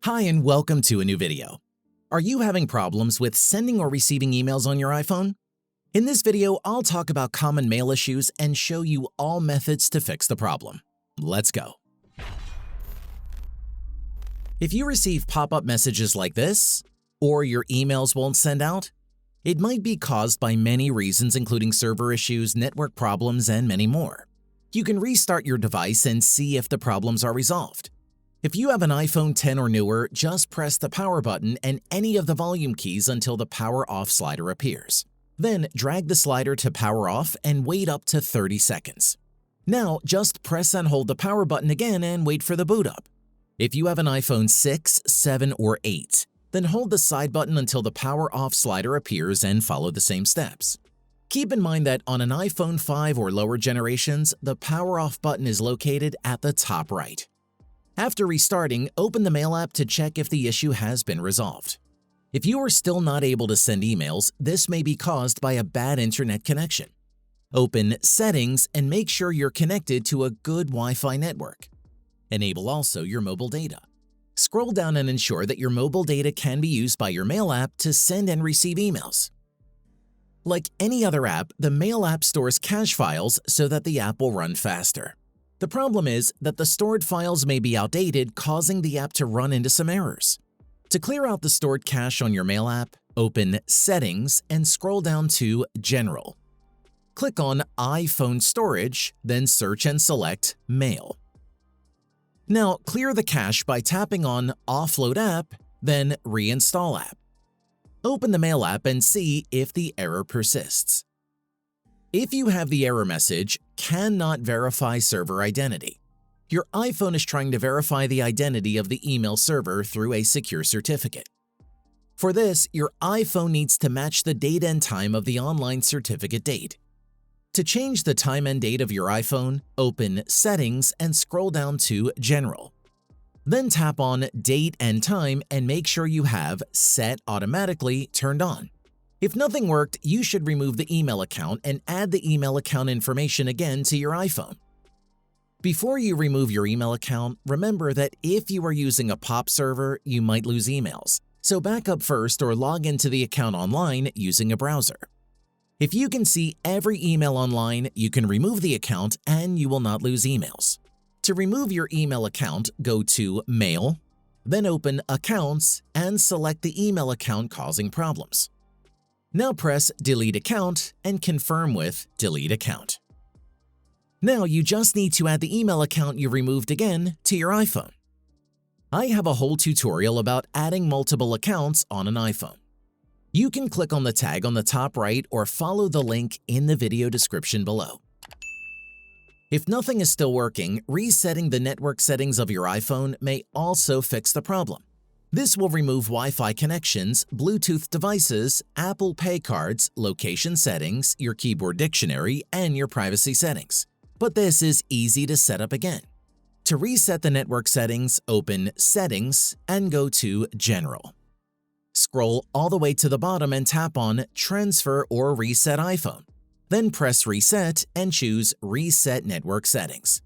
Hi and welcome to a new video. Are you having problems with sending or receiving emails on your iPhone? In this video, I'll talk about common mail issues and show you all methods to fix the problem. Let's go. If you receive pop-up messages like this, or your emails won't send out, it might be caused by many reasons including server issues, network problems, and many more. You can restart your device and see if the problems are resolved. If you have an iPhone 10 or newer, just press the power button and any of the volume keys until the power off slider appears. Then drag the slider to power off and wait up to 30 seconds. Now just press and hold the power button again and wait for the boot up. If you have an iPhone 6, 7, or 8, then hold the side button until the power off slider appears and follow the same steps. Keep in mind that on an iPhone 5 or lower generations, the power off button is located at the top right. After restarting, open the Mail app to check if the issue has been resolved. If you are still not able to send emails, this may be caused by a bad internet connection. Open Settings and make sure you're connected to a good Wi-Fi network. Enable also your mobile data. Scroll down and ensure that your mobile data can be used by your Mail app to send and receive emails. Like any other app, the Mail app stores cache files so that the app will run faster. The problem is that the stored files may be outdated, causing the app to run into some errors. To clear out the stored cache on your Mail app, open Settings and scroll down to General. Click on iPhone Storage, then search and select Mail. Now clear the cache by tapping on Offload App, then Reinstall App. Open the Mail app and see if the error persists. If you have the error message, cannot verify server identity. Your iPhone is trying to verify the identity of the email server through a secure certificate. For this, your iPhone needs to match the date and time of the online certificate date. To change the time and date of your iPhone, open Settings and scroll down to General. Then tap on Date and Time and make sure you have Set Automatically turned on. If nothing worked, you should remove the email account and add the email account information again to your iPhone. Before you remove your email account, remember that if you are using a POP server, you might lose emails. So back up first or log into the account online using a browser. If you can see every email online, you can remove the account and you will not lose emails. To remove your email account, go to Mail, then open Accounts and select the email account causing problems. Now press Delete Account and confirm with Delete Account. Now you just need to add the email account you removed again to your iPhone. I have a whole tutorial about adding multiple accounts on an iPhone. You can click on the tag on the top right or follow the link in the video description below. If nothing is still working, resetting the network settings of your iPhone may also fix the problem. This will remove Wi-Fi connections, Bluetooth devices, Apple Pay cards, location settings, your keyboard dictionary, and your privacy settings. But this is easy to set up again. To reset the network settings, open Settings and go to General. Scroll all the way to the bottom and tap on Transfer or Reset iPhone. Then press Reset and choose Reset Network Settings.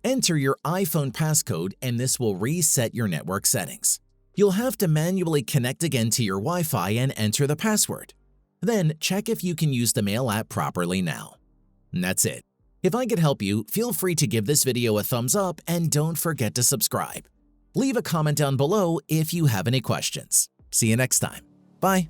Enter your iPhone passcode and this will reset your network settings. You'll have to manually connect again to your Wi-Fi and enter the password. Then check if you can use the Mail app properly now. And that's it. If I could help you, feel free to give this video a thumbs up and don't forget to subscribe. Leave a comment down below if you have any questions. See you next time. Bye.